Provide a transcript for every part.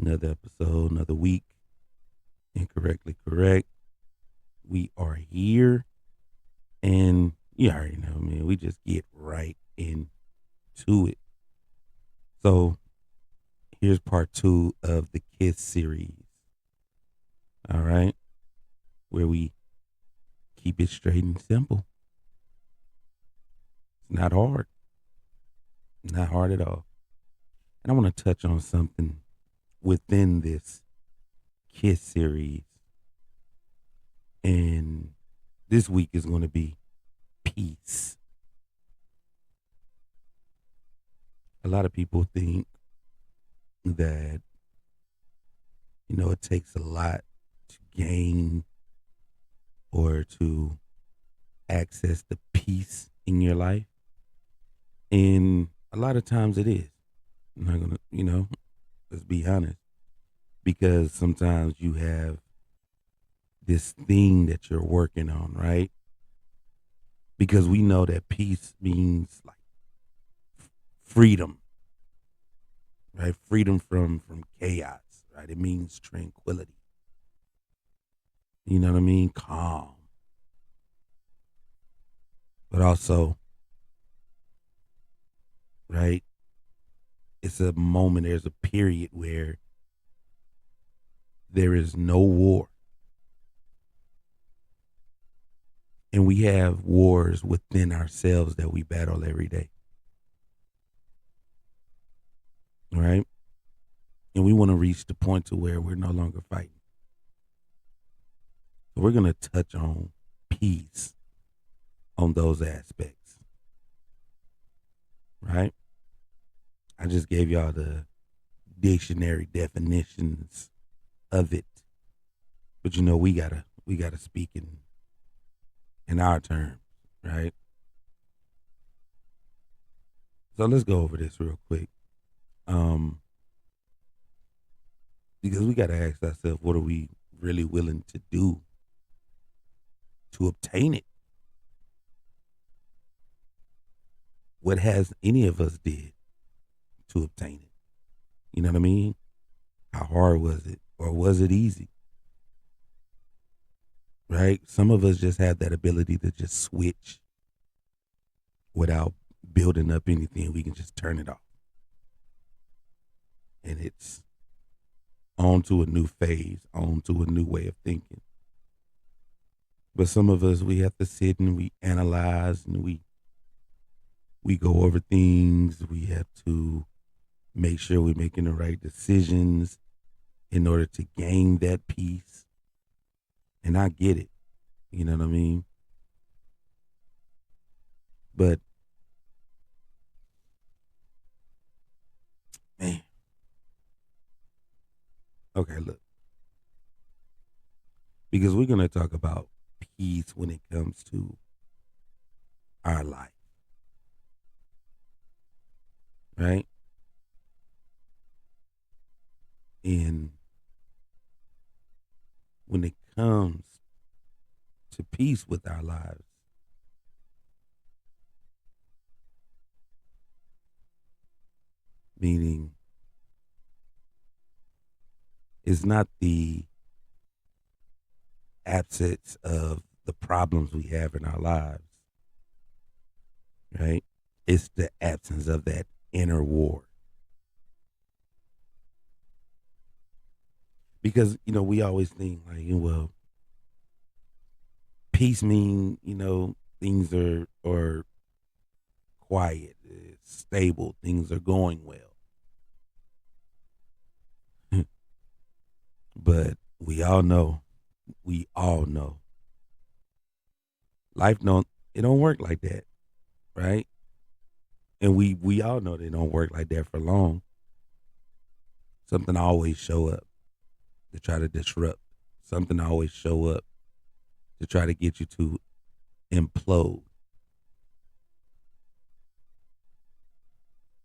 Another episode, another week. Incorrectly correct. We are here, and you already know, man. We just get right into it. So here's part 2 of the K.I.S.S series. All right, where we keep it straight and simple. It's not hard, not hard at all. And I want to touch on something within this K.I.S.S series, and this week is going to be peace. A lot of people think that it takes a lot to gain or to access the peace in your life, and a lot of times it is. I'm not gonna, let's be honest, because sometimes you have this thing that you're working on, right? Because we know that peace means like freedom, right? Freedom from chaos, right? It means tranquility. You know what I mean? Calm, but also, right? It's a moment. There's a period where there is no war, and we have wars within ourselves that we battle every day, right? And we want to reach the point to where we're no longer fighting. So we're going to touch on peace on those aspects, right? I just gave y'all the dictionary definitions of it, but we gotta speak in our terms, right? So let's go over this real quick, um, because we gotta ask ourselves, what are we really willing to do to obtain it? What has any of us did to obtain it? You know what I mean? How hard was it, or was it easy? Right? Some of us just have that ability to just switch without building up anything. We can just turn it off, and it's on to a new phase, on to a new way of thinking. But some of us, we have to sit and we analyze and we go over things. We have to make sure we're making the right decisions in order to gain that peace. And I get it. You know what I mean? But man, okay, look, because we're gonna talk about peace when it comes to our life, right? And when it comes to peace with our lives, meaning it's not the absence of the problems we have in our lives, right? It's the absence of that inner war. Because, we always think like, well, peace mean, things are quiet, it's stable, things are going well. But we all know life don't work like that, right? And we all know they don't work like that for long. Something always show up to try to disrupt. Something always show up to try to get you to implode.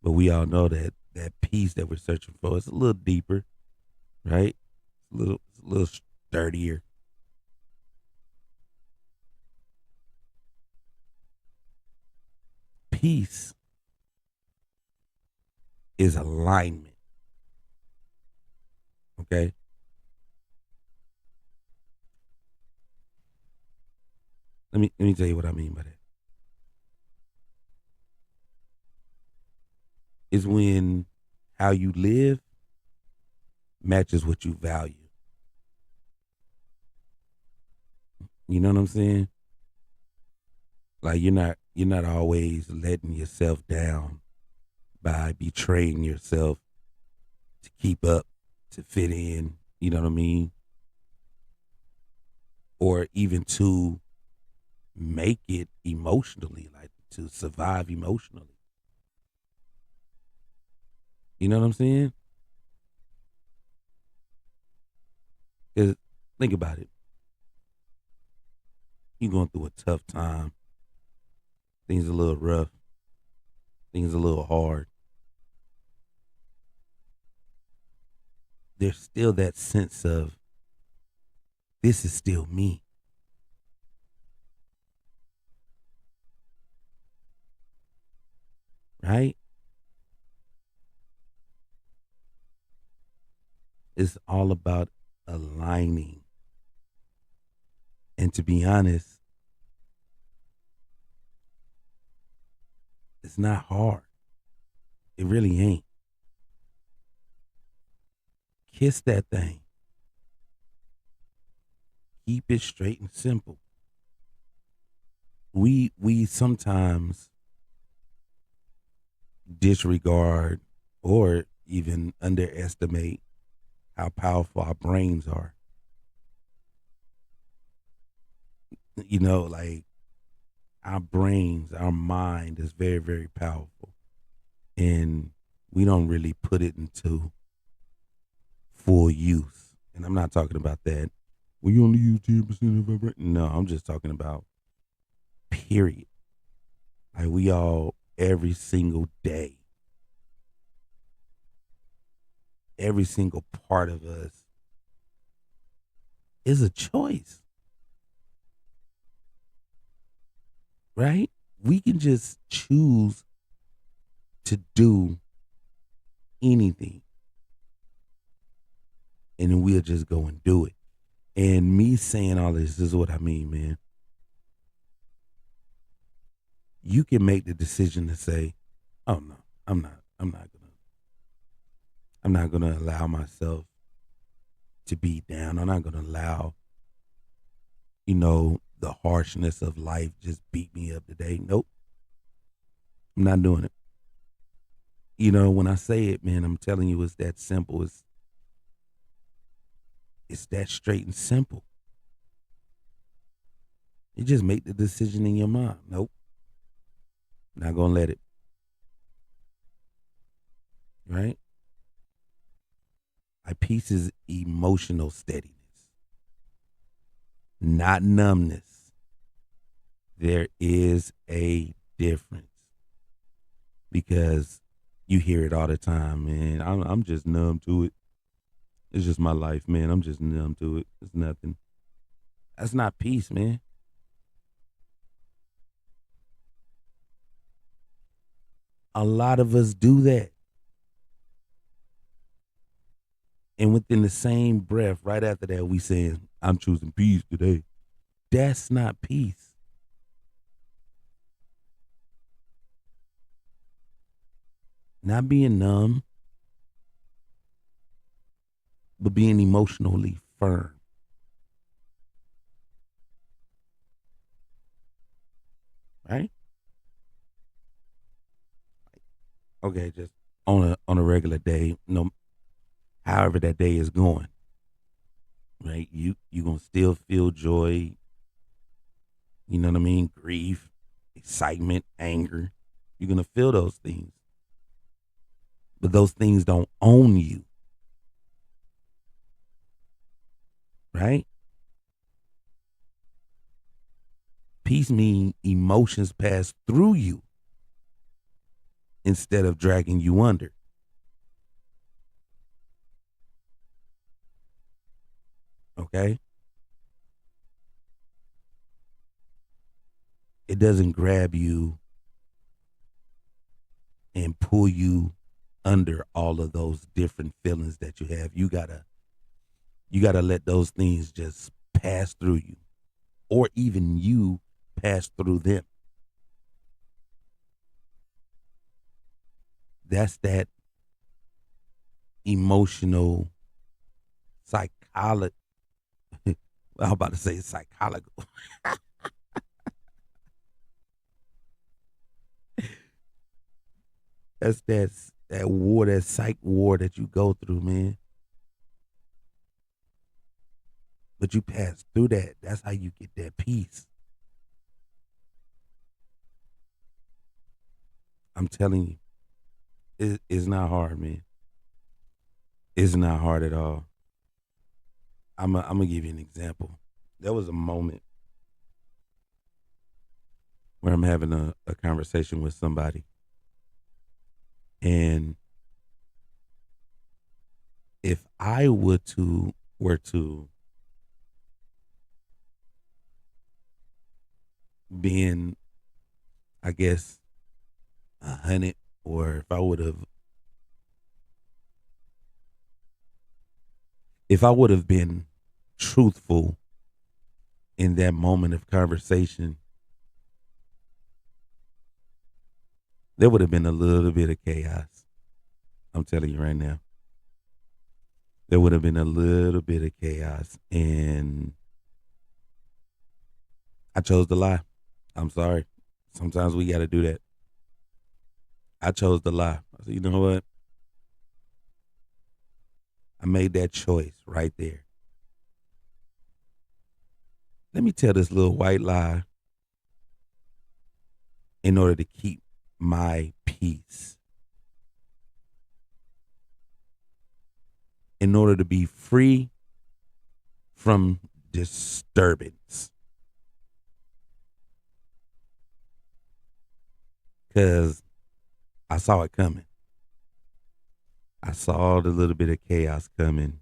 But we all know that that peace that we're searching for is a little deeper, right? It's a little sturdier. Peace is alignment. Okay. Let me tell you what I mean by that. Is when how you live matches what you value. You know what I'm saying? Like you're not always letting yourself down by betraying yourself to keep up, to fit in, you know what I mean? Or even to make it emotionally, like to survive emotionally. You know what I'm saying? Because think about it. You're going through a tough time. Things a little rough. Things a little hard. There's still that sense of this is still me, right? It's all about aligning. And to be honest, it's not hard. It really ain't. Kiss that thing. Keep it straight and simple. We sometimes disregard or even underestimate how powerful our brains are. You know, like our brains, our mind is very, very powerful. And we don't really put it into full use. And I'm not talking about that. We only use 10% of our brain. No, I'm just talking about period. Like we all every single day, every single part of us is a choice, right? We can just choose to do anything and then we'll just go and do it. And me saying all this is what I mean, man. You can make the decision to say, "Oh no, I'm not gonna allow myself to be down. I'm not gonna allow, the harshness of life just beat me up today. Nope, I'm not doing it." When I say it, man, I'm telling you, it's that simple. It's that straight and simple. You just make the decision in your mind. Nope, not gonna let it. Right? My peace is emotional steadiness, not numbness. There is a difference because you hear it all the time, man. I'm just numb to it. It's just my life, man. I'm just numb to it. It's nothing. That's not peace, man. A lot of us do that. And within the same breath, right after that, we saying, I'm choosing peace today. That's not peace. Not being numb, but being emotionally firm, right? Okay, just on a regular day, however that day is going, right? You gonna still feel joy, you know what I mean? Grief, excitement, anger. You're gonna feel those things. But those things don't own you, right? Peace means emotions pass through you instead of dragging you under. Okay? It doesn't grab you and pull you under all of those different feelings that you have. You gotta You got to let those things just pass through you, or even you pass through them. That's that emotional psychology. I was about to say psychological. That war, that psych war that you go through, man. But you pass through that. That's how you get that peace. I'm telling you, it's not hard, man. It's not hard at all. I'm gonna give you an example. There was a moment where I'm having a conversation with somebody, and if I were to being, I guess, 100, or if I would have been truthful in that moment of conversation, there would have been a little bit of chaos. I'm telling you right now, there would have been a little bit of chaos, and I chose to lie. I'm sorry. Sometimes we got to do that. I chose to lie. I said, you know what? I made that choice right there. Let me tell this little white lie in order to keep my peace, in order to be free from disturbance. Because I saw it coming. I saw the little bit of chaos coming.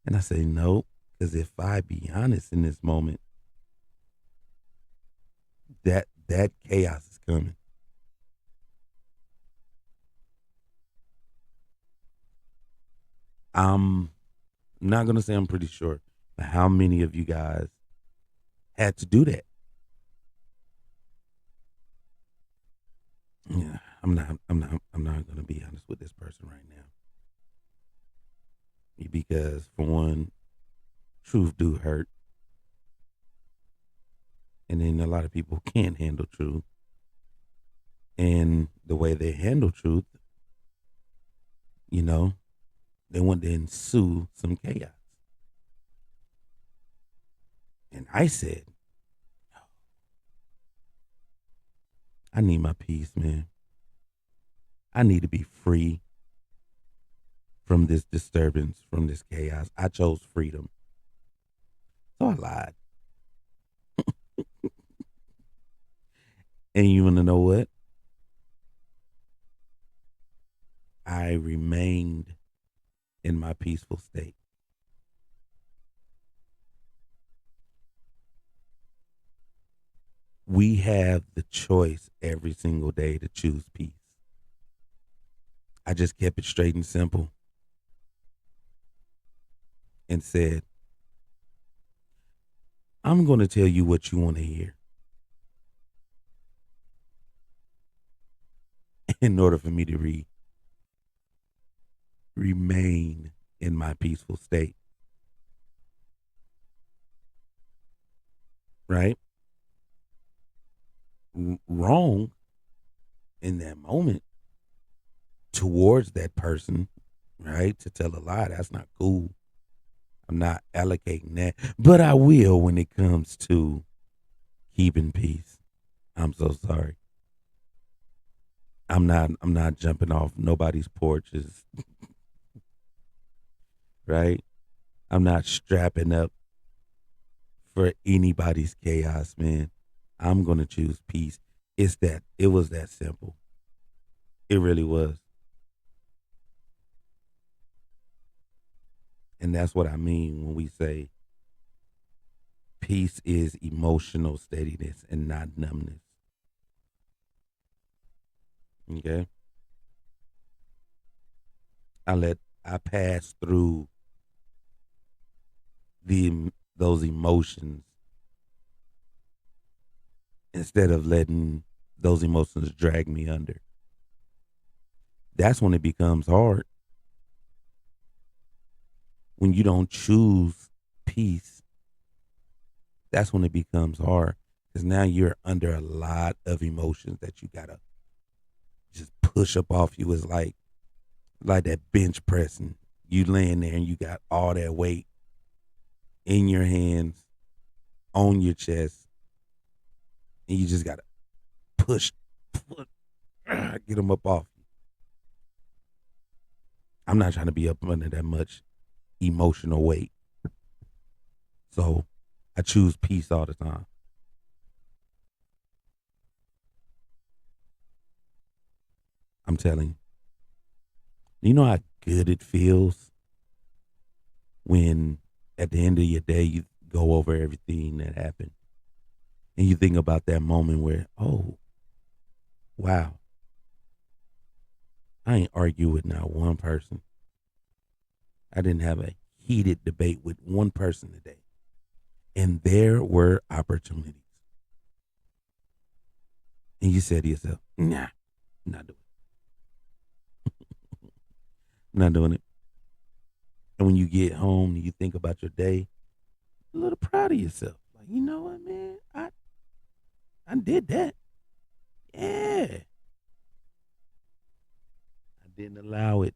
And I say, nope. Because if I be honest in this moment, that chaos is coming. I'm not gonna say I'm pretty sure, but how many of you guys had to do that? Yeah, I'm not gonna be honest with this person right now. Because for one, truth do hurt. And then a lot of people can't handle truth. And the way they handle truth, you know, they want to ensue some chaos. And I said, I need my peace, man. I need to be free from this disturbance, from this chaos. I chose freedom. So I lied. And you want to know what? I remained in my peaceful state. We have the choice every single day to choose peace. I just kept it straight and simple and said, I'm going to tell you what you want to hear in order for me to remain in my peaceful state, right? Wrong in that moment towards that person, right? To tell a lie, that's not cool. I'm not allocating that, but I will when it comes to keeping peace. I'm so sorry. I'm not jumping off nobody's porches, right? I'm not strapping up for anybody's chaos, man. I'm going to choose peace. It was that simple. It really was. And that's what I mean when we say peace is emotional steadiness and not numbness. Okay? I pass through those emotions instead of letting those emotions drag me under. That's when it becomes hard. When you don't choose peace, that's when it becomes hard because now you're under a lot of emotions that you gotta just push up off you. It's like that bench pressing. You laying there and you got all that weight in your hands, on your chest, and you just gotta push, push get them up off you. I'm not trying to be up under that much emotional weight, so I choose peace all the time. I'm telling you. You know how good it feels when at the end of your day you go over everything that happened and you think about that moment where, oh, wow, I ain't argue with not one person. I didn't have a heated debate with one person today. And there were opportunities. And you said to yourself, nah, not doing it. Not doing it. And when you get home and you think about your day, you're a little proud of yourself. Like, you know what, man? I did that. Yeah. I didn't allow it.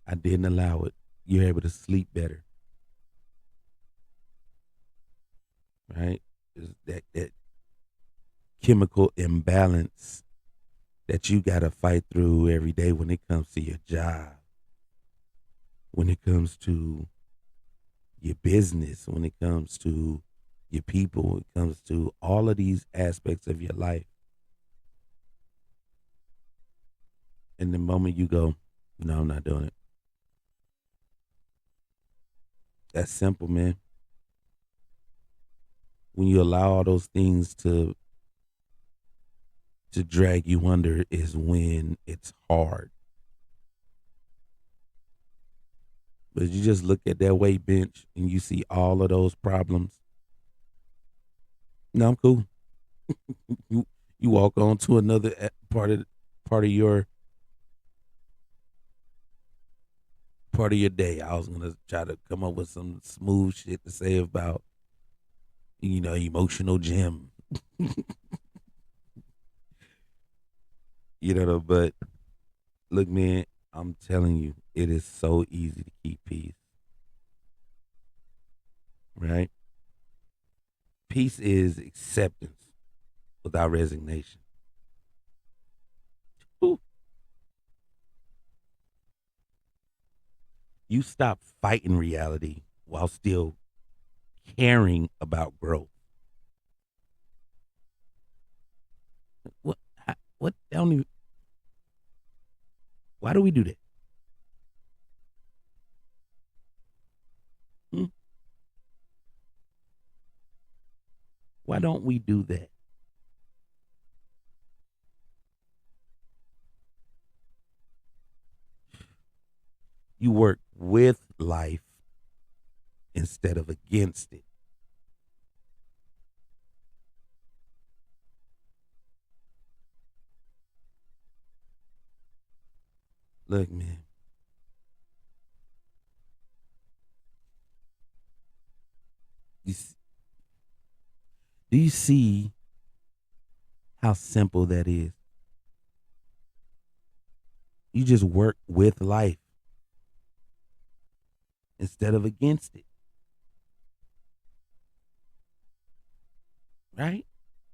I didn't allow it. You're able to sleep better, right? It's that chemical imbalance that you got to fight through every day when it comes to your job, when it comes to your business, when it comes to your people, when it comes to all of these aspects of your life. And the moment you go, no, I'm not doing it. That's simple, man. When you allow all those things to drag you under is when it's hard. But you just look at that weight bench and you see all of those problems. No, I'm cool. You you walk on to another part of your part of your day. I was gonna try to come up with some smooth shit to say about emotional gym. But look, man, I'm telling you, it is so easy to keep peace, right? Peace is acceptance without resignation. Ooh. You stop fighting reality while still caring about growth. What? What? I don't even, why do we do that? Hmm? Why don't we do that? You work with life instead of against it. Look, man, you, do you see how simple that is? You just work with life instead of against it, right?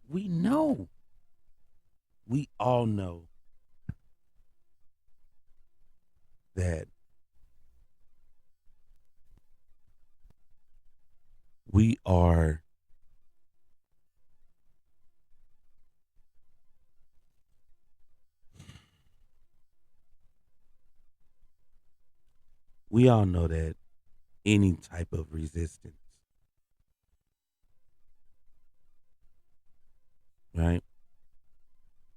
We know, we all know that we are, we all know that any type of resistance, right?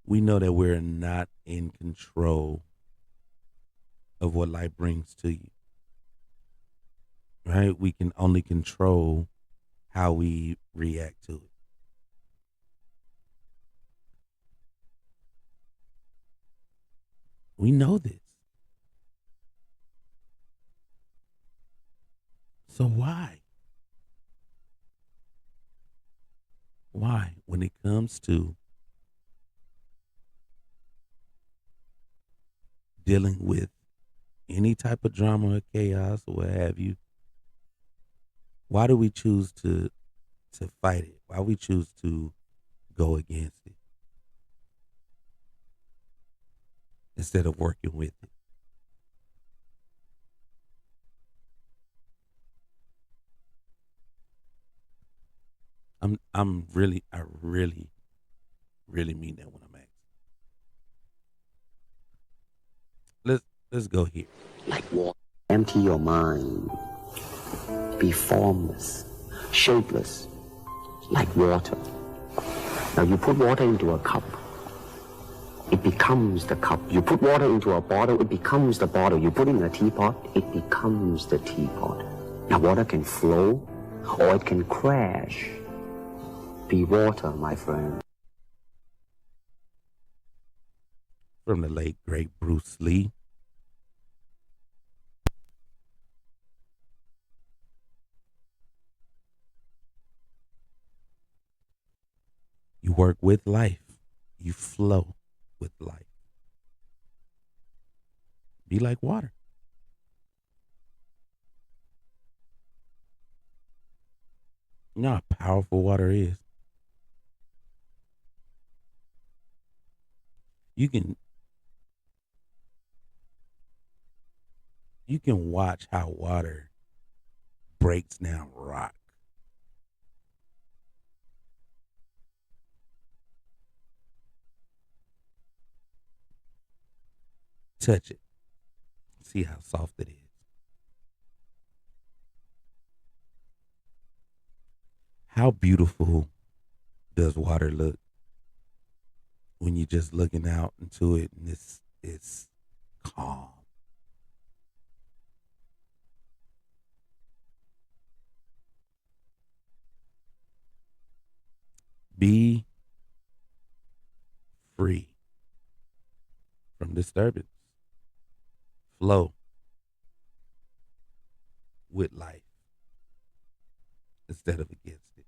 We know that we're not in control of what life brings to you. right? We can only control how we react to it. We know this. So why? Why? When it comes to dealing with any type of drama or chaos or what have you, why do we choose to fight it? Why we choose to go against it instead of working with it? I really mean that when I'm asking. Let's let's go here. Like water. Empty your mind. Be formless, shapeless, like water. Now you put water into a cup, it becomes the cup. You put water into a bottle, it becomes the bottle. You put it in a teapot, it becomes the teapot. Now water can flow or it can crash. Be water, my friend. From the late great Bruce Lee. You work with life. You flow with life. Be like water. You know how powerful water is. You can you can watch how water breaks down rock. Touch it. See how soft it is. How beautiful does water look when you're just looking out into it and it's calm. Be free from disturbance. Flow with life instead of against it.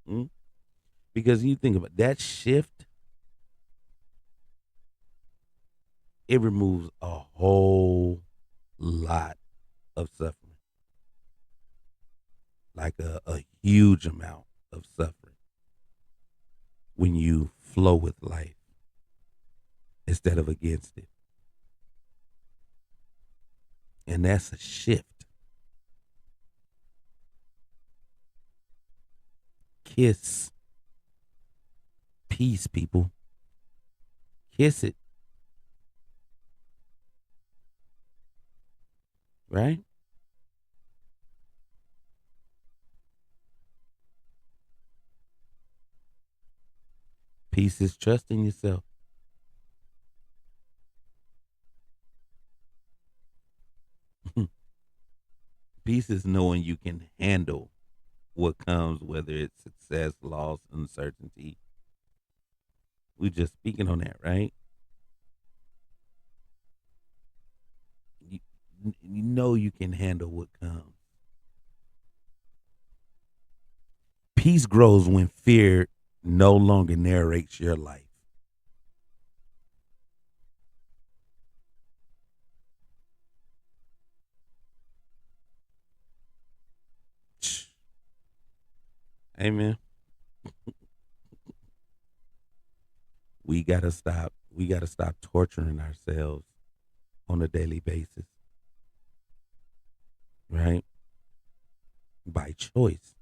Mm? Because you think about that shift, it removes a whole lot of suffering, like a huge amount of suffering when you flow with life instead of against it. And that's a shift. Kiss peace, people. Kiss it, right? Peace is trusting yourself. Peace is knowing you can handle what comes, whether it's success, loss, uncertainty. We're just speaking on that, right? You, you know you can handle what comes. Peace grows when fear no longer narrates your life. Amen. We gotta stop. We gotta stop torturing ourselves on a daily basis, right? By choice.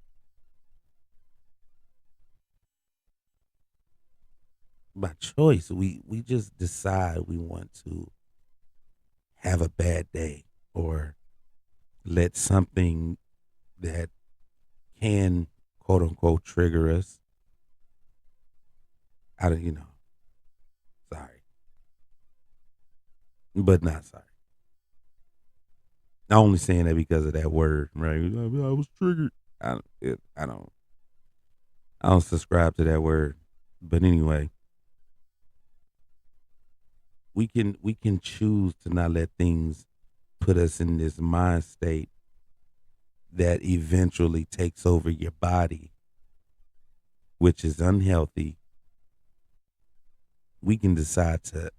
By choice. We just decide we want to have a bad day or let something that can quote unquote trigger us out of sorry, but not sorry. I'm only saying that because of that word, right? I was triggered. I don't. I don't subscribe to that word. But anyway, we can choose to not let things put us in this mind state that eventually takes over your body, which is unhealthy. We can decide to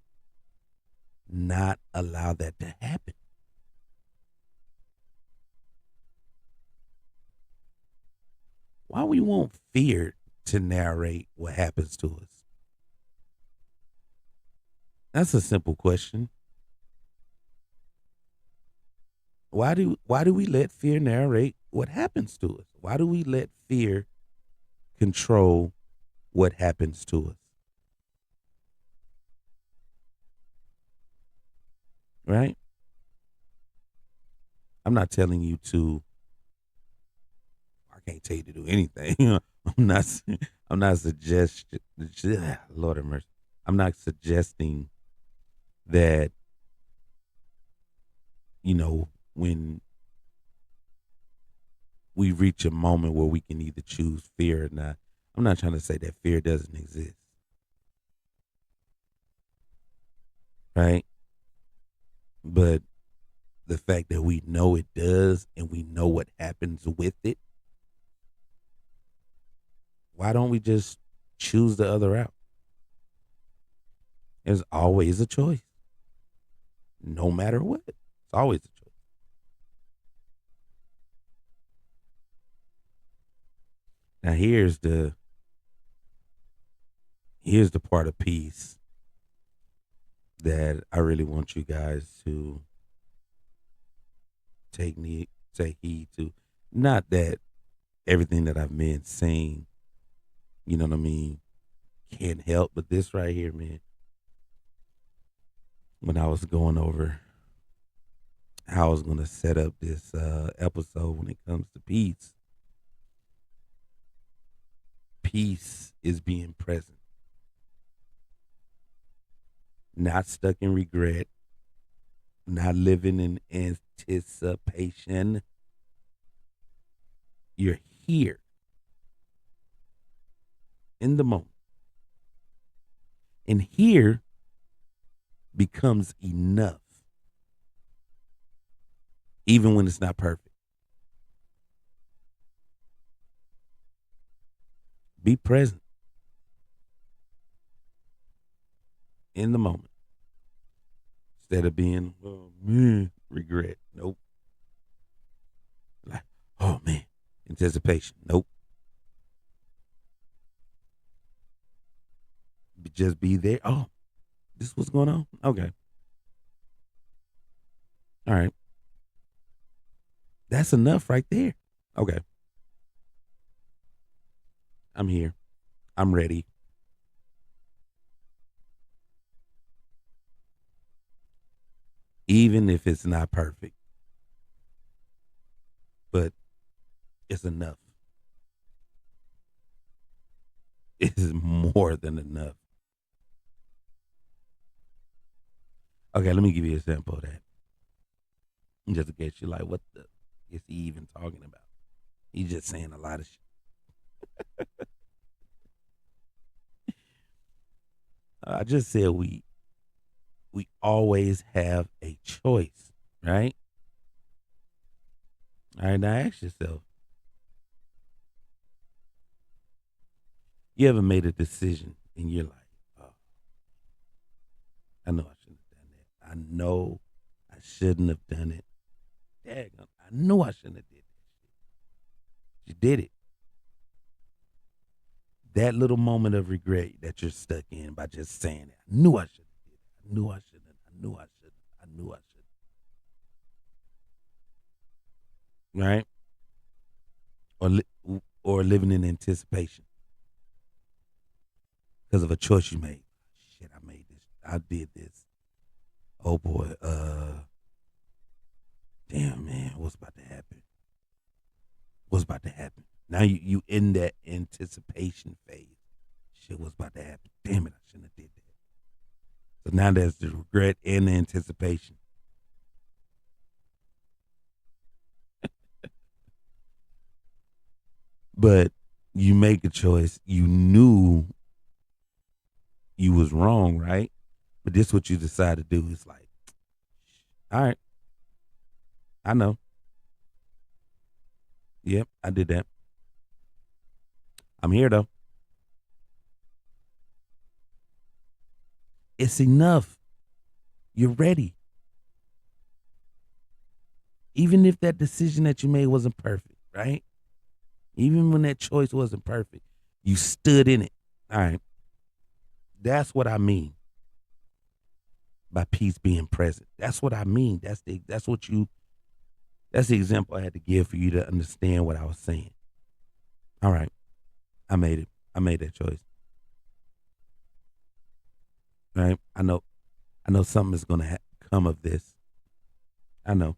not allow that to happen. Why we want fear to narrate what happens to us? That's a simple question. Why do we let fear narrate what happens to us? Why do we let fear control what happens to us? Right? I'm not telling you to. I can't tell you to do anything. I'm not. I'm not suggesting. Lord have mercy. I'm not suggesting that when we reach a moment where we can either choose fear or not. I'm not trying to say that fear doesn't exist, right? But the fact that we know it does and we know what happens with it, why don't we just choose the other route? There's always a choice, no matter what. It's always a choice. Now here's the part of peace that I really want you guys to take heed to. Not that everything that I've been saying, you know what I mean, can't help, but this right here, man. When I was going over how I was going to set up this episode when it comes to peace, peace is being present, not stuck in regret, not living in anticipation. You're here in the moment. And here becomes enough, even when it's not perfect. Be present in the moment instead of being, oh man, regret. Nope. Like, oh man, anticipation. Nope. Just be there. Oh, this is what's going on? Okay. All right. That's enough right there. Okay. I'm here. I'm ready. Even if it's not perfect, but it's enough. It is more than enough. Okay, let me give you an example of that. Just in case you're like, what the is he even talking about? He's just saying a lot of shit. I just said we always have a choice, right? All right, now ask yourself, you ever made a decision in your life? Oh, I know I shouldn't have done that. I know I shouldn't have done it. Daggone, I knew I shouldn't have did that. You did it. That little moment of regret that you're stuck in by just saying it. I knew I should have did it. I knew I shouldn't. I knew I shouldn't. I knew I should. Right? Or or living in anticipation because of a choice you made. Shit, I made this. I did this. Oh boy. Damn man, what's about to happen? What's about to happen? Now you in that anticipation phase. Shit, what's about to happen? Damn it, I shouldn't have did that. So now there's the regret and the anticipation. But you make a choice. You knew you was wrong, right? But this what you decide to do. It's like, all right, I know. Yep, I did that. I'm here though. It's enough. You're ready. Even if that decision that you made wasn't perfect, right? Even when that choice wasn't perfect, you stood in it. All right. That's what I mean by peace being present. That's what I mean. That's the example I had to give for you to understand what I was saying. All right. I made it. I made that choice. Right? I know something is going to come of this. I know.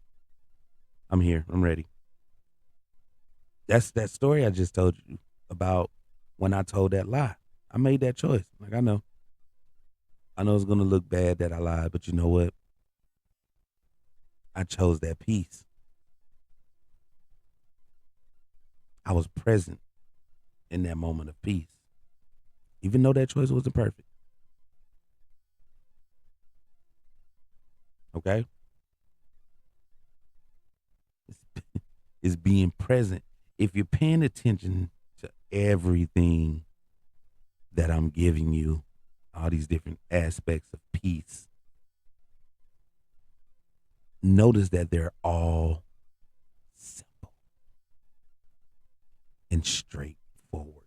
I'm here. I'm ready. That's that story I just told you about when I told that lie. I made that choice. Like I know. I know it's going to look bad that I lied, but you know what? I chose that peace. I was present in that moment of peace, even though that choice wasn't perfect. Okay, it's, it's being present. If you're paying attention to everything that I'm giving you, all these different aspects of peace, notice that they're all simple and straightforward.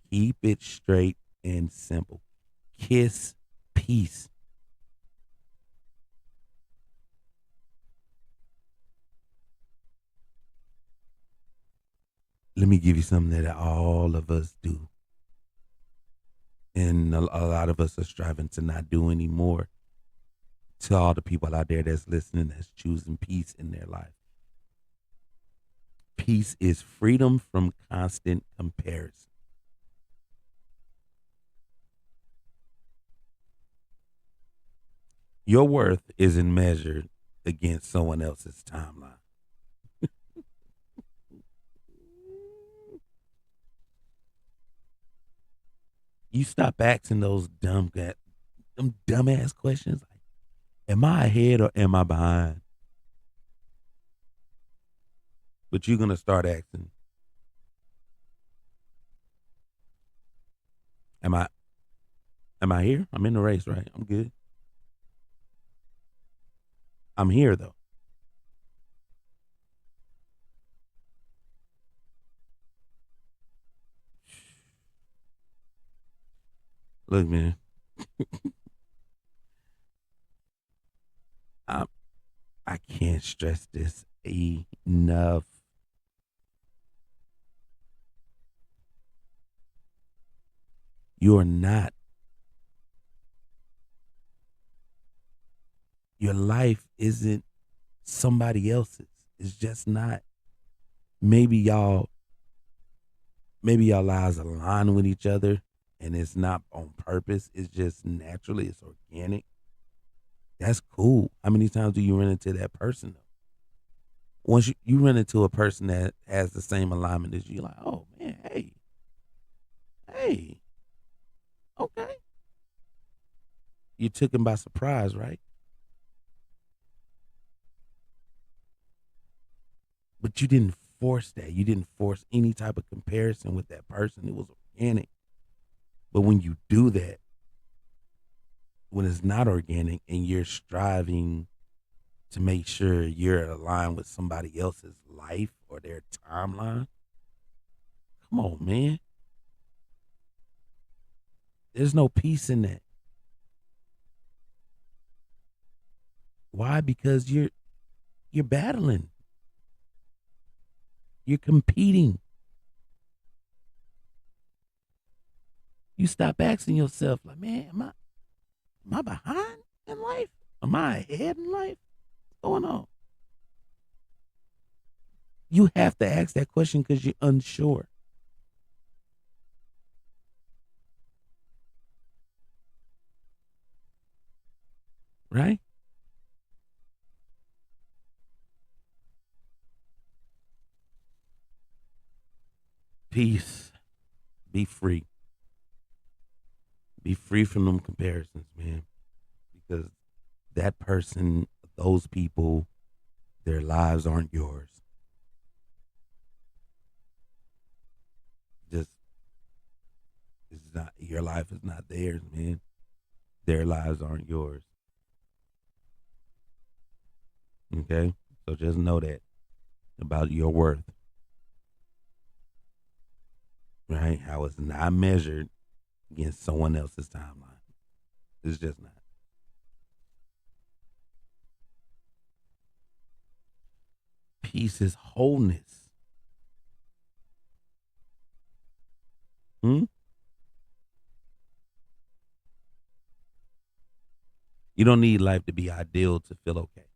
Keep it straight and simple. Kiss peace. Let me give you something that all of us do, and a lot of us are striving to not do anymore. To all the people out there that's listening, that's choosing peace in their life. Peace is freedom from constant comparison. Your worth isn't measured against someone else's timeline. You stop asking those them dumbass questions like, "Am I ahead or am I behind?" But you're gonna start asking, "Am I am I here? I'm in the race, right? I'm good. I'm here though." Look, man, I I can't stress this enough. You're not. Your life isn't somebody else's. It's just not. Maybe y'all maybe y'all lives align with each other and it's not on purpose. It's just naturally, it's organic. That's cool. How many times do you run into that person though? Once you run into a person that has the same alignment as you, you're like, oh man, hey, okay. You took him by surprise, right? But you didn't force that. You didn't force any type of comparison with that person. It was organic. But when you do that, when it's not organic and you're striving to make sure you're aligned with somebody else's life or their timeline, come on, man. There's no peace in that. Why? Because you're battling. You're competing. You stop asking yourself, like, man, am I behind in life? Am I ahead in life? What's going on? You have to ask that question because you're unsure, right? Peace. Be free. Be free from them comparisons, man. Because that person, those people, their lives aren't yours. Just it's not your life is not theirs, man. Their lives aren't yours. Okay? So just know that about your worth, right? How it's not measured against someone else's timeline. It's just not. Peace is wholeness. Hmm? You don't need life to be ideal to feel okay.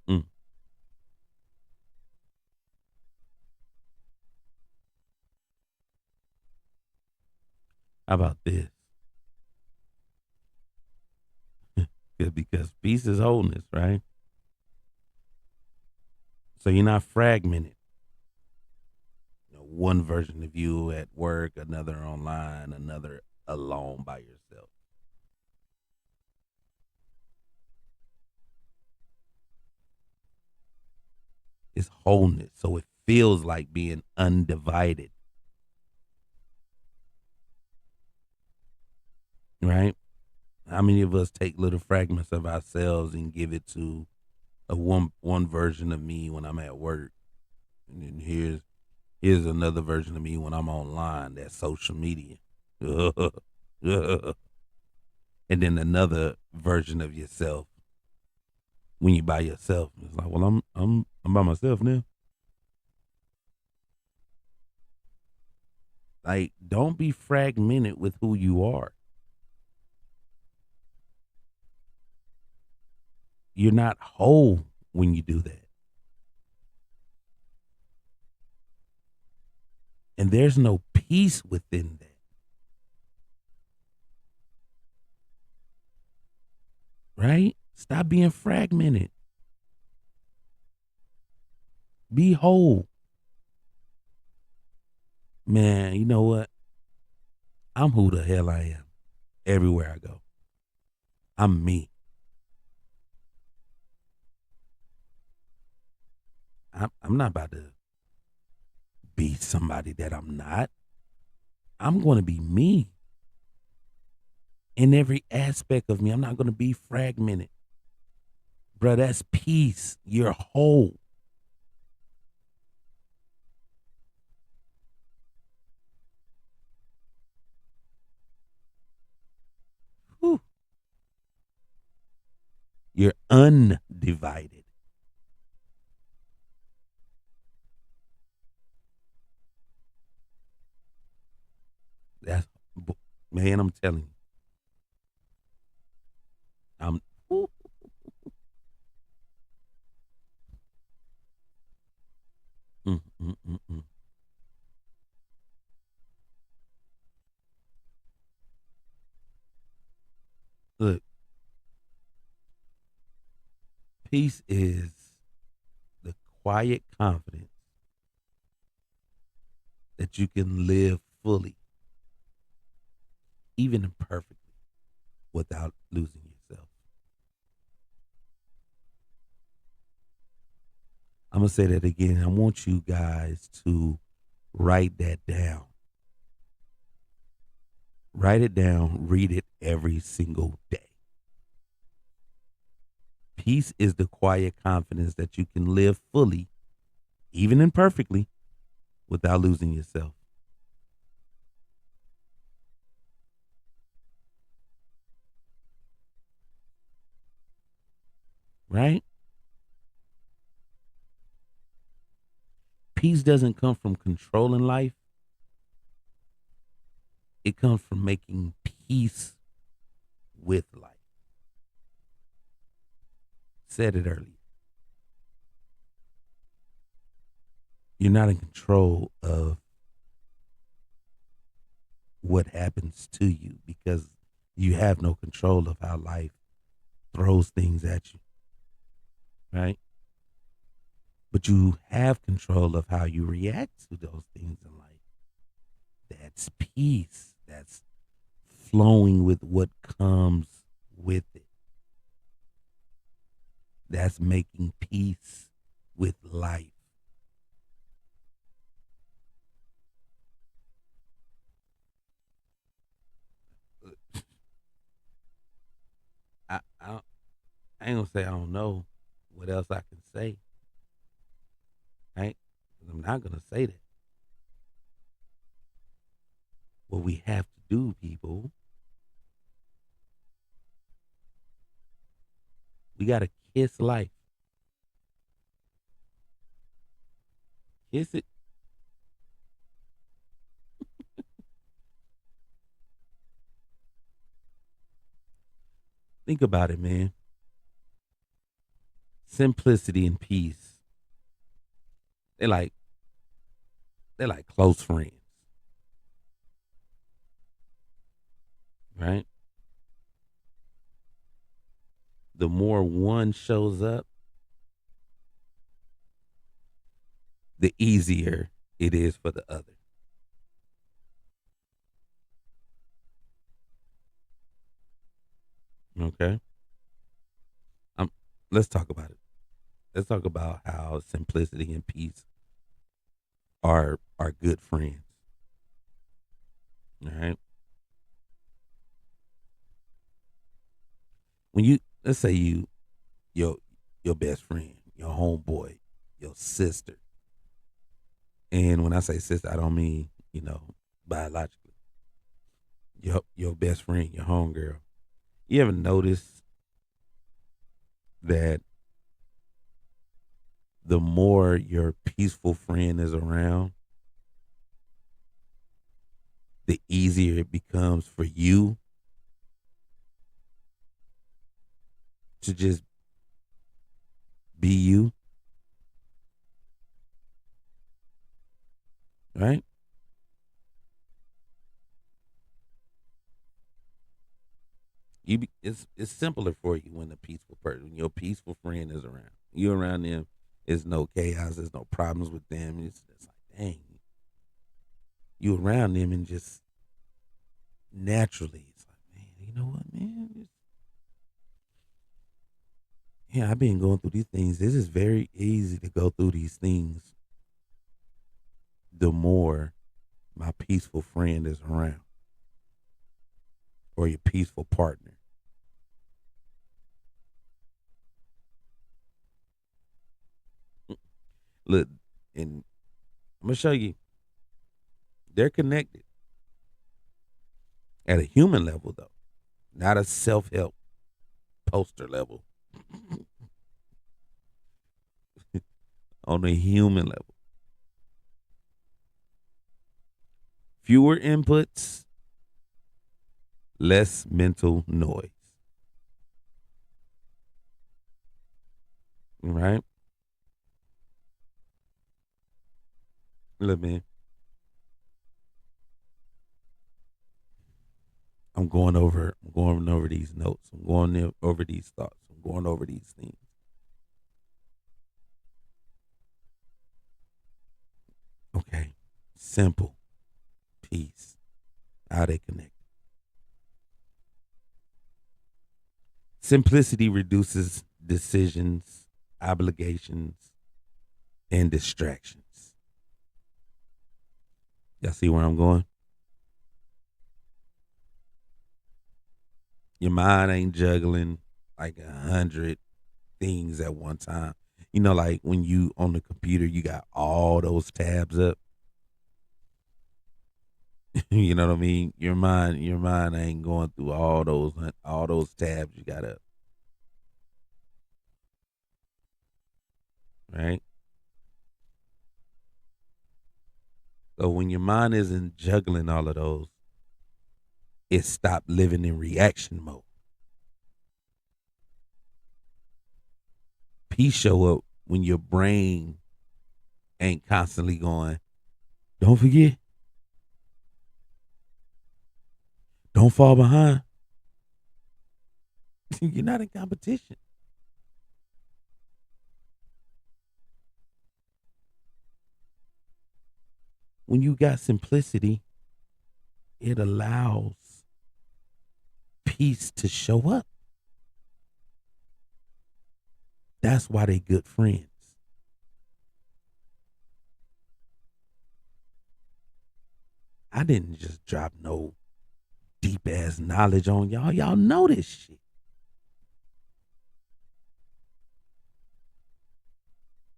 Mm. How about this? Because peace is wholeness, right? So you're not fragmented. One version of you at work, another online, another alone by yourself. It's wholeness. So it feels like being undivided, right? How many of us take little fragments of ourselves and give it to a one version of me when I'm at work, and then here's another version of me when I'm online. That's social media, and then another version of yourself when you by yourself. It's like, well, I'm by myself now. Like, don't be fragmented with who you are. You're not whole when you do that. And there's no peace within that, right? Stop being fragmented. Be whole. Man, you know what? I'm who the hell I am everywhere I go. I'm me. I'm not about to be somebody that I'm not. I'm going to be me in every aspect of me. I'm not going to be fragmented. Bro, that's peace. You're whole. Whew. You're undivided. That's, man, I'm telling you. I'm, whew, mm, mm, mm, mm. Look, peace is the quiet confidence that you can live fully, even imperfectly, without losing yourself. I'm going to say that again. I want you guys to write that down. Write it down, read it every single day. Peace is the quiet confidence that you can live fully, even imperfectly, without losing yourself. Right? Peace doesn't come from controlling life, it comes from making peace with life. Said it earlier. You're not in control of what happens to you because you have no control of how life throws things at you. Right? but you have control of how you react to those things in life. That's peace. That's flowing with what comes with it. That's making peace with life. I I ain't gonna say I don't know what else I can say. Right? I'm not gonna say that. What we have to do, people, we gotta kiss life. Kiss it. Think about it, man. Simplicity and peace. They like they're like close friends, right? The more one shows up, the easier it is for the other. Okay. Um, let's talk about it. Let's talk about how simplicity and peace are good friends. All right. When you let's say your your best friend, your homeboy, your sister, and when I say sister, I don't mean biologically. Your best friend, your homegirl. You ever notice that the more your peaceful friend is around, the easier it becomes for you to just be you, right? It's simpler for you when the peaceful person, when your peaceful friend is around. You around them, there's no chaos, there's no problems with them. It's like, dang, you around them and just naturally, it's like, man, you know what, man? Yeah, I've been going through these things. This is very easy to go through these things the more my peaceful friend is around or your peaceful partner. Look, and I'm gonna show you, they're connected at a human level though, not a self help poster level. On a human level, fewer inputs, less mental noise. Right? Look, man, I'm going over these notes. I'm going over these thoughts. I'm going over these things. Okay. Simple. Peace. How they connect. Simplicity reduces decisions, obligations, and distractions. Y'all see where I'm going? Your mind ain't juggling like 100 things at one time. You know, like when you on the computer, you got all those tabs up. You know what I mean? Your mind ain't going through all those tabs you got up, right? So when your mind isn't juggling all of those, it stopped living in reaction mode. Peace show up when your brain ain't constantly going, don't forget, don't fall behind. You're not in competition. when you got simplicity, it allows peace to show up. That's why they good friends. I didn't just drop no deep ass knowledge on y'all. Y'all know this shit.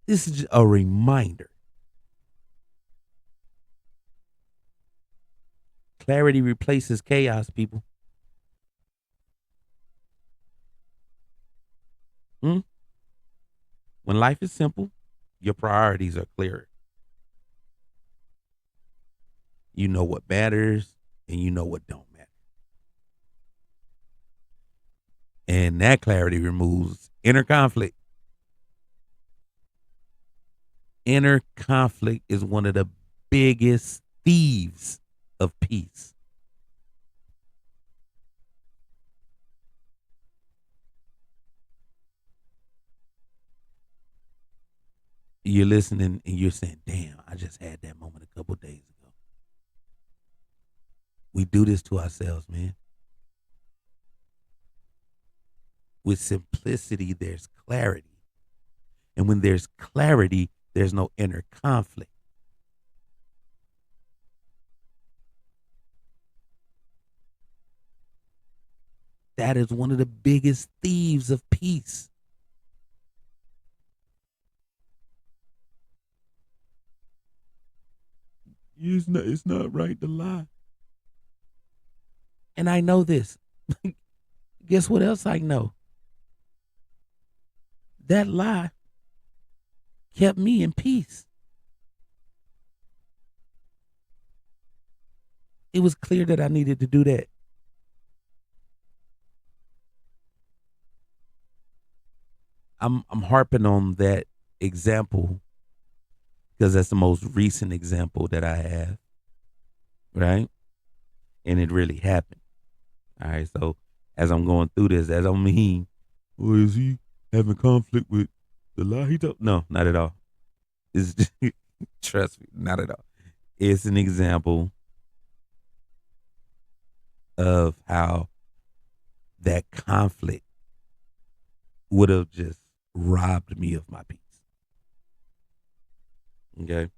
This is a reminder. Clarity replaces chaos, people. Hmm? When life is simple, your priorities are clearer. You know what matters and you know what don't matter. And that clarity removes inner conflict. Inner conflict is one of the biggest thieves of peace. You're listening and you're saying, damn, I just had that moment a couple days ago. We do this to ourselves, man. With simplicity, there's clarity. And when there's clarity, there's no inner conflict. That is one of the biggest thieves of peace. It's not right to lie. And I know this. Guess what else I know? That lie kept me in peace. It was clear that I needed to do that. I'm harping on that example because that's the most recent example that I have, right? And it really happened. All right. So as I'm going through this, that don't mean, oh, is he having conflict with the lie he told? No, not at all. It's just, trust me, not at all. It's an example of how that conflict would have just robbed me of my peace. Okay.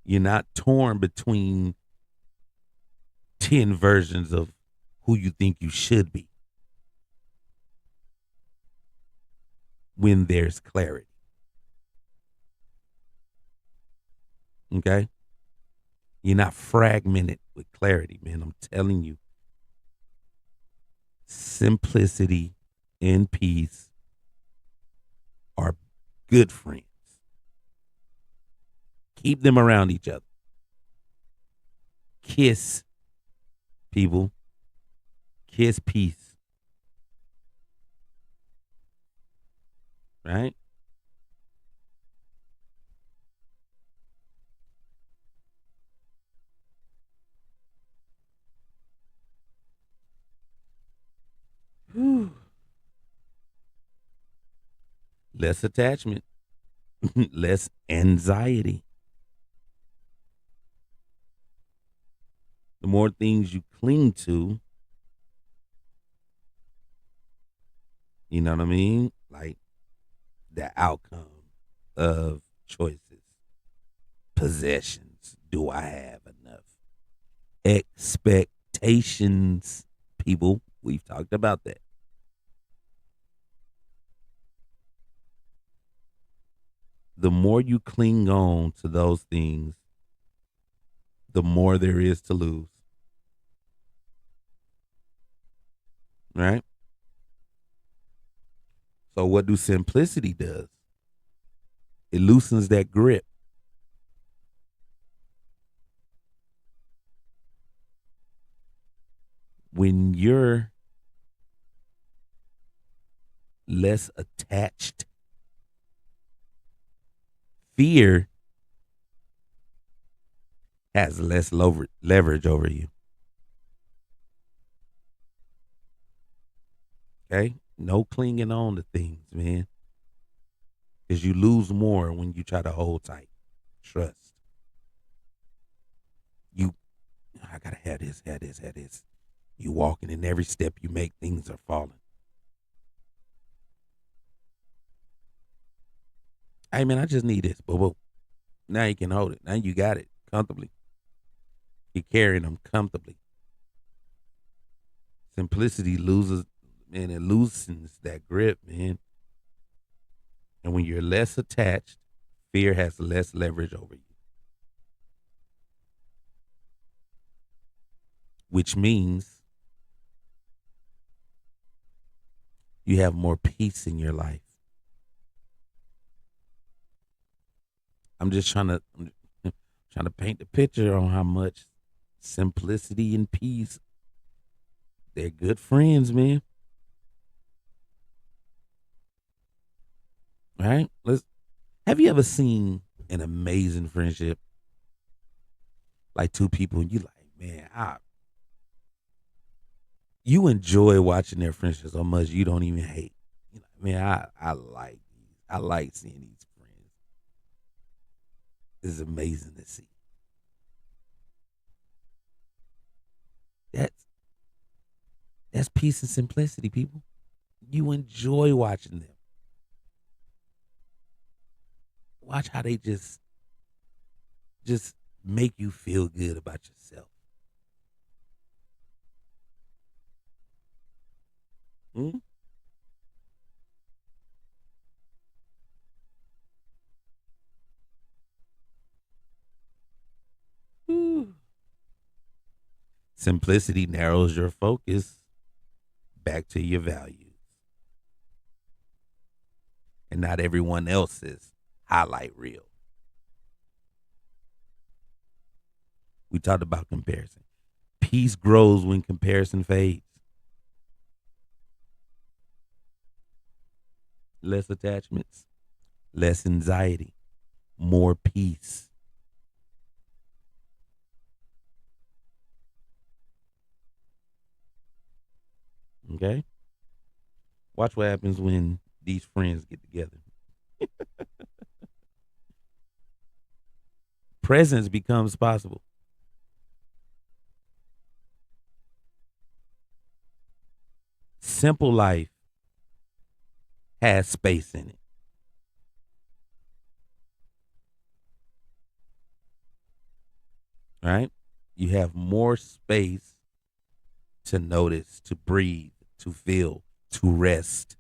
You're not torn between 10 versions of who you think you should be when there's clarity. Okay. You're not fragmented with clarity, man. I'm telling you, simplicity and peace are good friends. Keep them around each other. Kiss people. Kiss peace. Right? Whew. Less attachment, less anxiety. The more things you cling to, you know what I mean? Like the outcome of choices, possessions. Do I have enough? Expectations, people. We've talked about that. The more you cling on to those things, the more there is to lose. Right? So what do simplicity does? It loosens that grip. When you're less attached, fear has less leverage over you. Okay? No clinging on to things, man. Because you lose more when you try to hold tight. Trust. You, I gotta have this, have this, have this. You walking, and every step you make, things are falling. Hey man, I just need this. Boo boo. Now you can hold it. Now you got it comfortably. You're carrying them comfortably. Simplicity loses, man. It loosens that grip, man. And when you're less attached, fear has less leverage over you, which means you have more peace in your life. I'm trying to paint the picture on how much simplicity and peace, they're good friends, man. All right? Let's Have you ever seen an amazing friendship? Like two people and you like, man, you enjoy watching their friendship so much you don't even hate. You know, man, I like seeing these friends. It's amazing to see. That's that's peace and simplicity, people. You enjoy watching them. Watch how they just make you feel good about yourself. Mm? Ooh. Simplicity narrows your focus back to your values and not everyone else's highlight reel. We talked about comparison. Peace grows when comparison fades. Less attachments, less anxiety, more peace. Okay? Watch what happens when these friends get together. Presence becomes possible. Simple life has space in it, right? You have more space to notice, to breathe, to feel, to rest.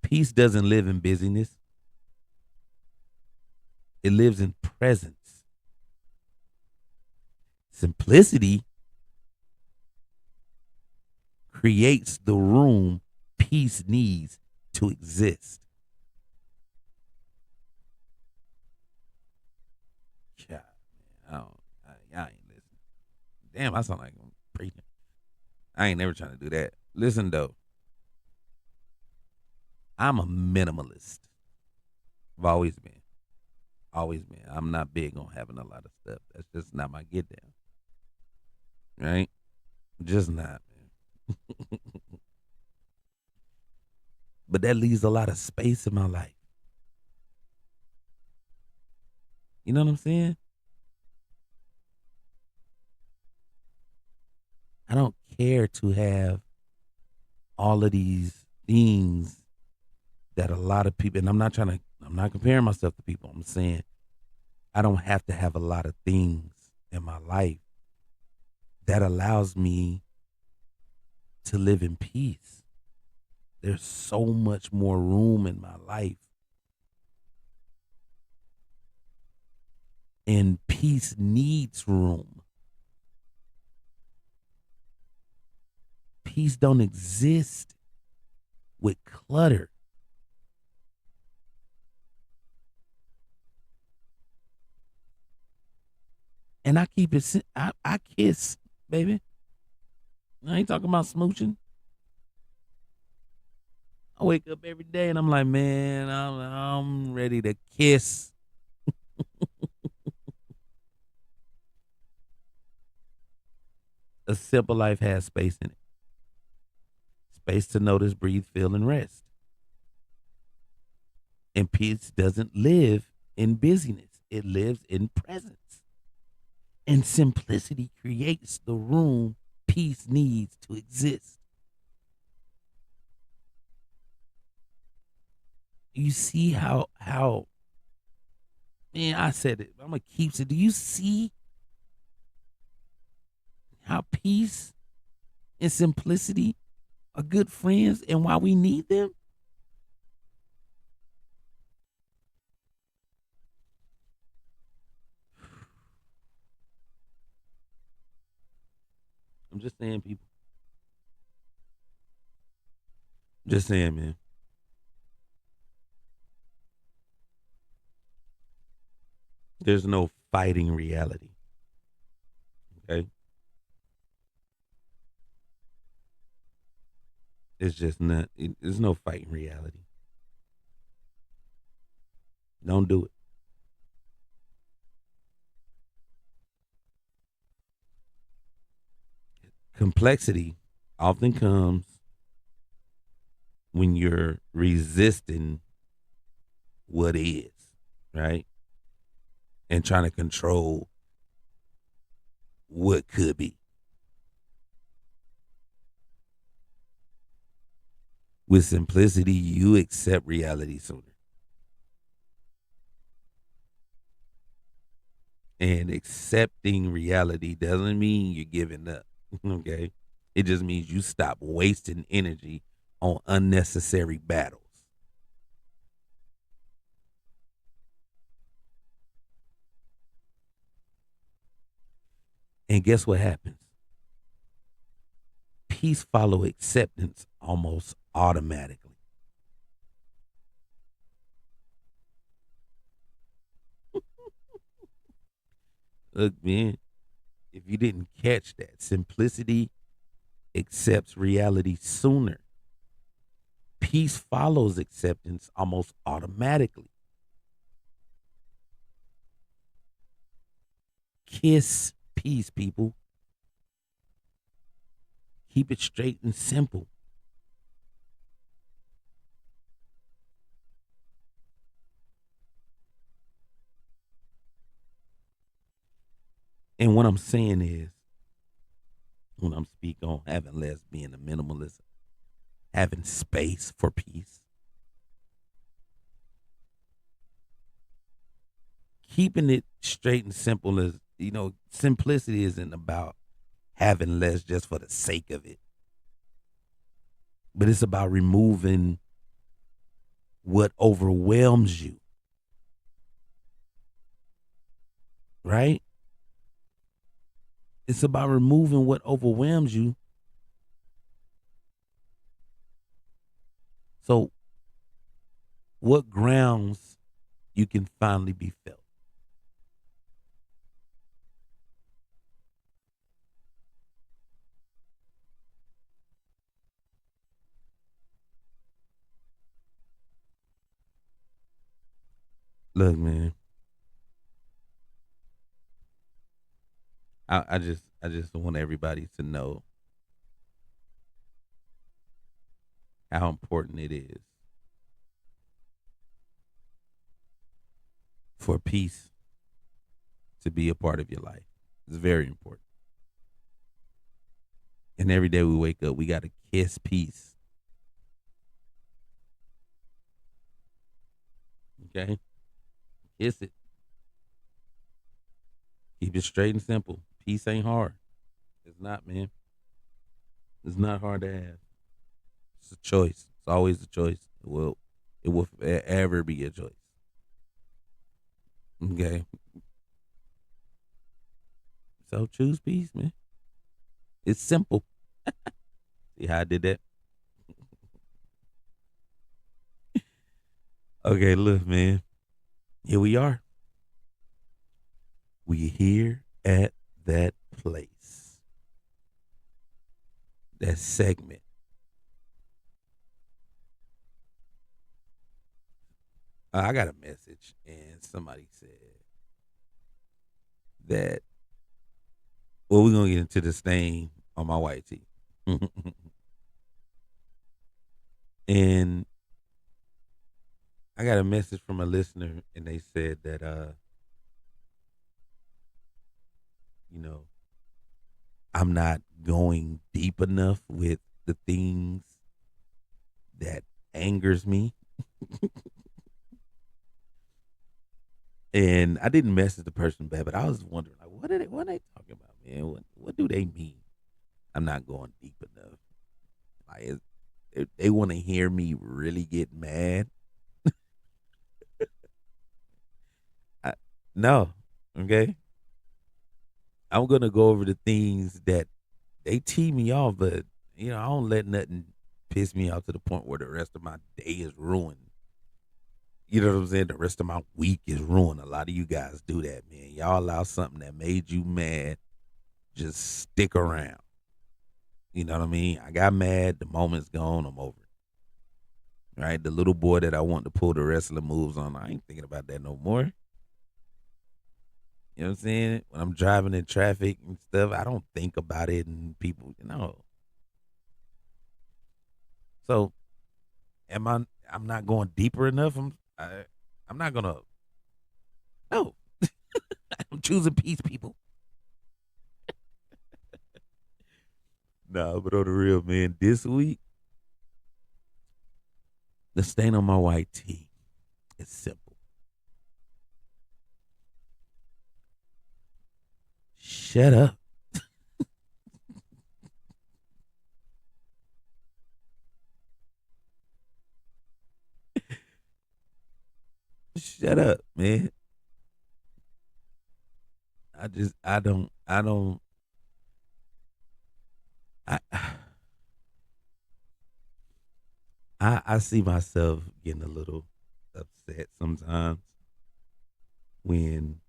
Peace doesn't live in busyness, it lives in presence. Simplicity creates the room peace needs to exist. Yeah, I don't, I ain't listening. Damn, I sound like I'm preaching. I ain't never trying to do that. Listen though, I'm a minimalist. I've always been. I'm not big on having a lot of stuff. That's just not my get down, right? Just not, man. But that leaves a lot of space in my life. You know what I'm saying? I don't care to have all of these things that a lot of people, and I'm not comparing myself to people. I'm saying I don't have to have a lot of things in my life that allows me to live in peace. There's so much more room in my life, and peace needs room. Peace don't exist with clutter. And I keep it, I kiss, baby. I ain't talking about smooching. I wake up every day and I'm like, man, I'm ready to kiss. A simple life has space in it. space to notice, breathe, feel, and rest. And peace doesn't live in busyness, it lives in presence. And simplicity creates the room peace needs to exist. You see how man, I said it. I'm gonna keep it. Do you see how peace and simplicity are good friends and why we need them? I'm just saying, people. Just saying, man. There's no fighting reality. Okay. It's just not. There's no fighting reality. Don't do it. Complexity often comes when you're resisting what is, right? And trying to control what could be. With simplicity, you accept reality sooner. And accepting reality doesn't mean you're giving up. Okay. It just means you stop wasting energy on unnecessary battles. And guess what happens? Peace follow acceptance almost automatically. Look, man, if you didn't catch that, simplicity accepts reality sooner. Peace follows acceptance almost automatically. Kiss peace, people. Keep it straight and simple. And what I'm saying is, when I'm speaking on having less, being a minimalist, having space for peace, keeping it straight and simple is, simplicity isn't about having less just for the sake of it, but it's about removing what overwhelms you, right? It's about removing what overwhelms you. So, what grounds you can finally be felt? Look, man, I just want everybody to know how important it is for peace to be a part of your life. It's very important. And every day we wake up, we got to kiss peace. Okay? Kiss it. Keep it straight and simple. Peace ain't hard. It's not, man. It's not hard to have. It's a choice. It's always a choice. It will forever be a choice. Okay? So choose peace, man. It's simple. See how I did that? Okay, look, man. Here we are. We here at that place. That segment. I got a message, and somebody said that, well, we're going to get into the stain on my white tee. And I got a message from a listener, and they said that you know, I'm not going deep enough with the things that angers me. And I didn't message the person back, but I was wondering, like, what are they talking about, man? What do they mean? I'm not going deep enough. Like, if they want to hear me really get mad, I, no, okay. I'm gonna go over the things that they tee me off, but I don't let nothing piss me off to the point where the rest of my day is ruined. You know what I'm saying? The rest of my week is ruined. A lot of you guys do that, man. Y'all allow something that made you mad just stick around. You know what I mean? I got mad. The moment's gone. I'm over it. Right? The little boy that I want to pull the wrestling moves on, I ain't thinking about that no more. You know what I'm saying? When I'm driving in traffic and stuff, I don't think about it and people, So am I? I'm not going deeper enough. I'm not gonna. No, I'm choosing peace, people. No, but on the real, man, this week the stain on my white tee is simple. Shut up. Shut up, man. I don't. I I see myself getting a little upset sometimes when,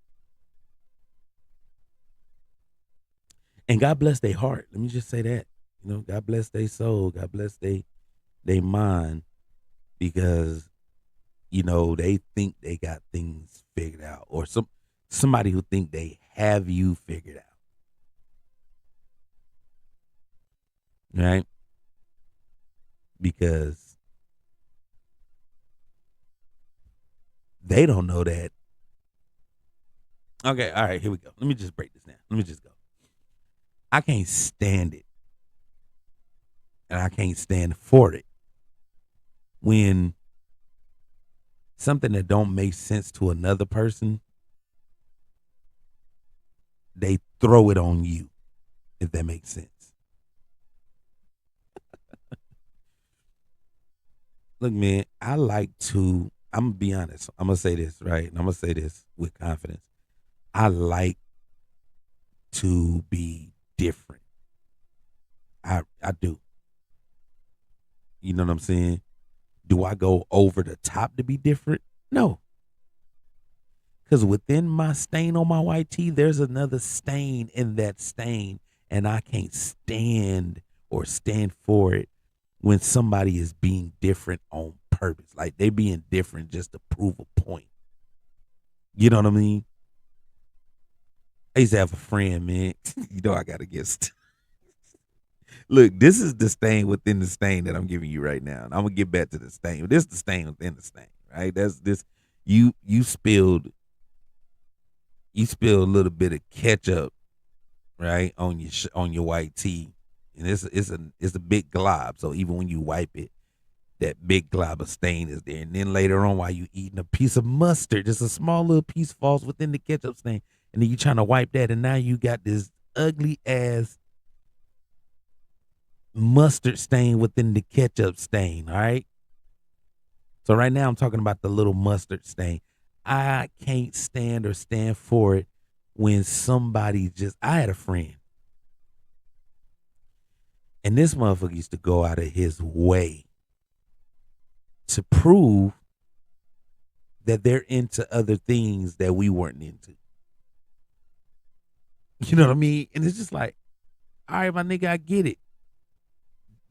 and God bless their heart. Let me just say that. God bless their soul. God bless they mind, because they think they got things figured out, or somebody who think they have you figured out, right? Because they don't know that. Okay, all right, here we go. Let me just break this down. Let me just go. I can't stand it, and I can't stand for it when something that don't make sense to another person, they throw it on you, if that makes sense. Look, man, I like to. I'm gonna be honest. I'm gonna say this right, and I'm gonna say this with confidence. I like to be different. I do. You know what I'm saying? Do I go over the top to be different? No, because within my stain on my white tee, there's another stain in that stain, and I can't stand or stand for it when somebody is being different on purpose. Like they being different just to prove a point. You know what I mean? I used to have a friend, man. I gotta get. Look, this is the stain within the stain that I'm giving you right now, and I'm gonna get back to the stain. This is the stain within the stain, right? That's this. You spilled a little bit of ketchup, right, on your white tee, and it's a big glob. So even when you wipe it, that big glob of stain is there. And then later on, while you eating, a piece of mustard, just a small little piece, falls within the ketchup stain, and then you trying to wipe that, and now you got this ugly ass mustard stain within the ketchup stain. All right. So right now I'm talking about the little mustard stain. I can't stand or stand for it when somebody just. I had a friend, and this motherfucker used to go out of his way to prove that they're into other things that we weren't into. You know what I mean? And it's just like, all right, my nigga, I get it.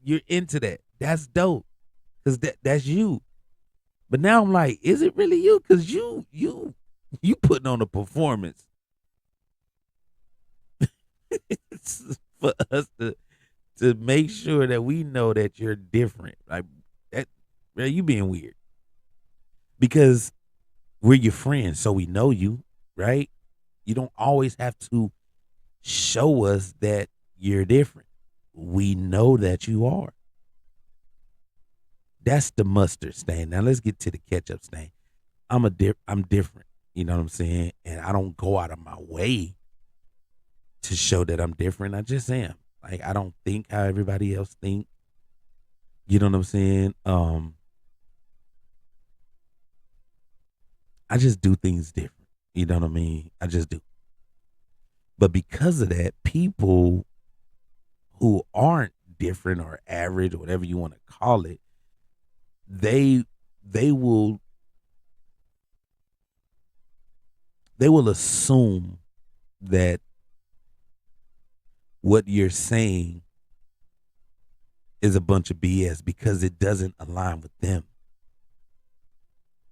You're into that. That's dope. Cause that's you. But now I'm like, is it really you? Cause you putting on a performance for us to make sure that we know that you're different. Like that. Right? You being weird because we're your friends, so we know you, right? You don't always have to show us that you're different. We know that you are. That's the mustard stain. Now let's get to the ketchup stain. I'm different. You know what I'm saying? And I don't go out of my way to show that I'm different. I just am. Like I don't think how everybody else think. You know what I'm saying? I just do things different. You know what I mean? I just do. But because of that, people who aren't different or average or whatever you want to call it, they they will they will assume that what you're saying is a bunch of BS because it doesn't align with them.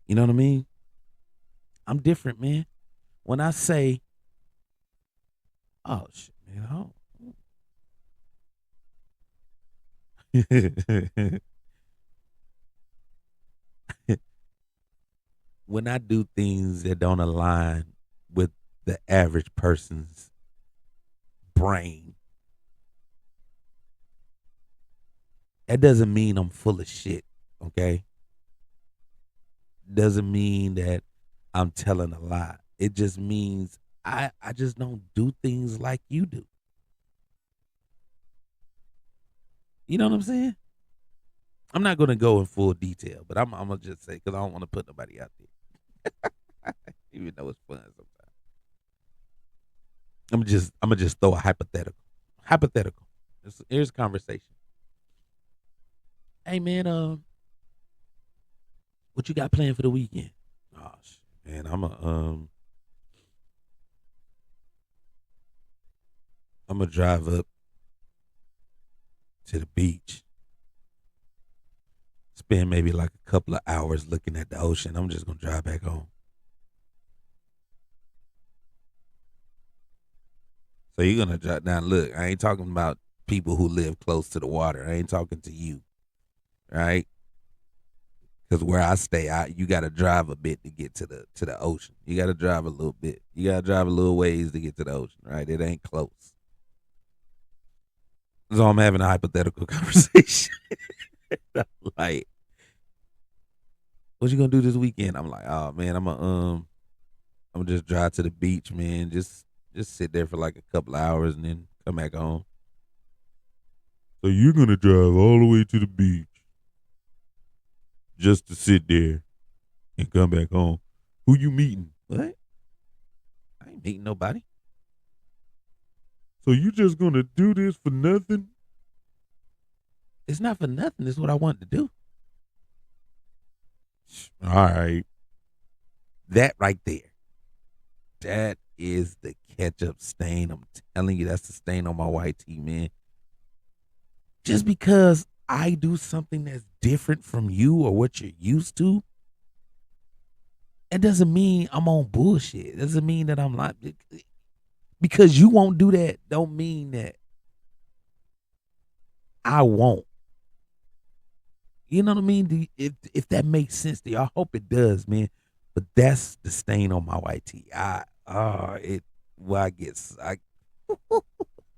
You know what I mean? I'm different, man. When I say, "Oh shit, man," when I do things that don't align with the average person's brain, that doesn't mean I'm full of shit. Okay, doesn't mean that I'm telling a lie. It just means I just don't do things like you do. You know what I'm saying? I'm not gonna go in full detail, but I'm gonna just say because I don't want to put nobody out there, even though it's fun sometimes. I'm gonna just throw a hypothetical. Hypothetical. Here's a conversation. Hey man, what you got planned for the weekend? Oh shit, man, I'm gonna drive up to the beach, spend maybe like a couple of hours looking at the ocean. I'm just gonna drive back home. So you're gonna drive now. Look, I ain't talking about people who live close to the water. I ain't talking to you, right? Because where I stay, you got to drive a bit to get to the ocean. You got to drive a little bit. You got to drive a little ways to get to the ocean, right? It ain't close. So I'm having a hypothetical conversation. Like, what you gonna do this weekend? I'm like, oh man, I'm gonna just drive to the beach, man. Just sit there for like a couple of hours and then come back home. So you're gonna drive all the way to the beach just to sit there and come back home. Who you meeting? What? I ain't meeting nobody. So you just gonna do this for nothing? It's not for nothing. It's what I want to do. All right. That right there. That is the ketchup stain. I'm telling you, that's the stain on my white tee, man. Just because I do something that's different from you or what you're used to, it doesn't mean I'm on bullshit. It doesn't mean that I'm not because you won't do that. Don't mean that I won't. You know what I mean? If that makes sense to you, I hope it does, man. But that's the stain on my white tee. It. Well, I I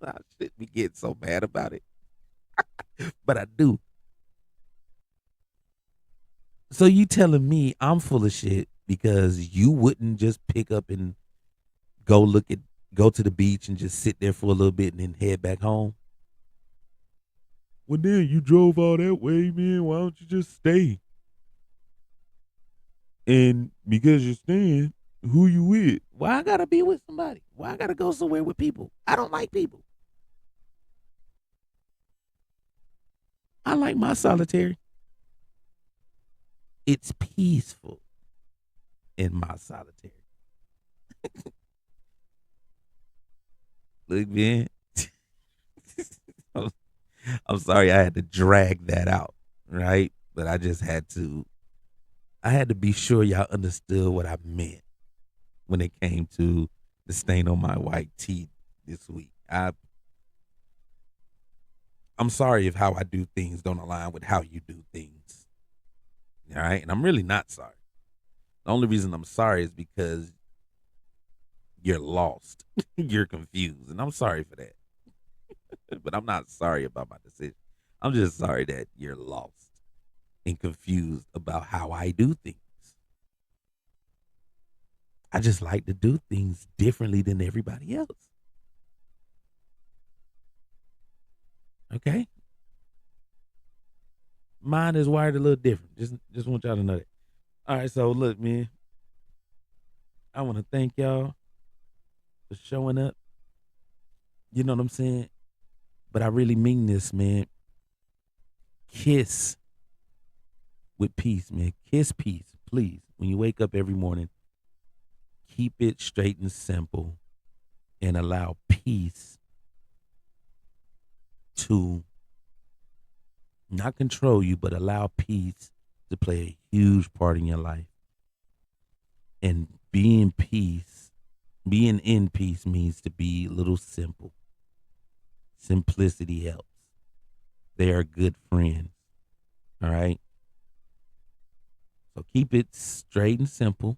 shouldn't be getting so mad about it, but I do. So you telling me I'm full of shit because you wouldn't just pick up and go look at go to the beach and just sit there for a little bit and then head back home? Well, then you drove all that way, man. Why don't you just stay? And because you're staying, who you with? Why I gotta be with somebody? Why I gotta go somewhere with people? I don't like people. I like my solitary. It's peaceful in my solitary. Look, man. I'm sorry I had to drag that out, right? But I had to be sure y'all understood what I meant when it came to the stain on my white tee this week. I'm sorry if how I do things don't align with how you do things. All right. And I'm really not sorry. The only reason I'm sorry is because you're lost. You're confused. And I'm sorry for that. But I'm not sorry about my decision. I'm just sorry that you're lost and confused about how I do things. I just like to do things differently than everybody else. Okay? Mine is wired a little different. Just want y'all to know that. All right, so look, man, I want to thank y'all for showing up. You know what I'm saying? But I really mean this, man. Kiss with peace, man. Kiss peace, please. When you wake up every morning, keep it straight and simple and allow peace to not control you, but allow peace to play a huge part in your life. And being in peace means to be a little simple. Simplicity helps. They are good friends. All right. So keep it straight and simple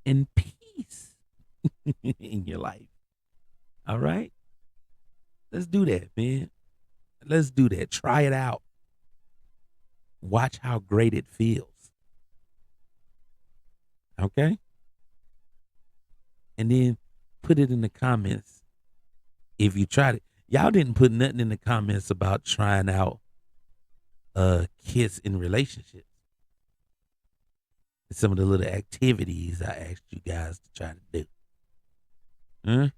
and peace in your life. All right. Let's do that, man. Let's do that. Try it out. Watch how great it feels. Okay. And then put it in the comments if you tried it. Y'all didn't put nothing in the comments about trying out kiss in relationships. Some of the little activities I asked you guys to try to do. Huh?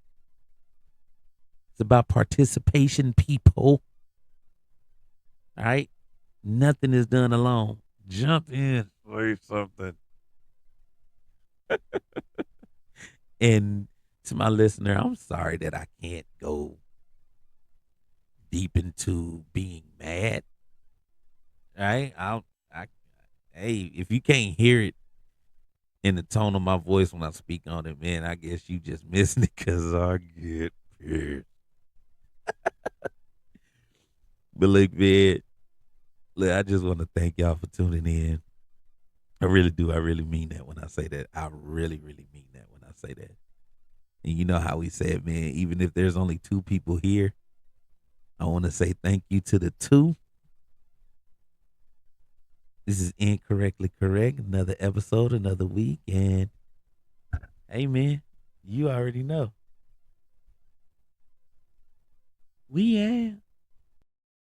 It's about participation, people. All right? Nothing is done alone. Jump in, say something. And to my listener, I'm sorry that I can't go deep into being mad. All right? I, hey, if you can't hear it in the tone of my voice when I speak on it, man, I guess you just missing it because I get pissed. But look, I just want to thank y'all for tuning in. I really do. I really mean that when I say that. I really, really mean that when I say that. And you know how we said, man, even if there's only two people here, I want to say thank you to the two. This is Incorrectly Correct. Another episode, another week. And hey, man, you already know. We am.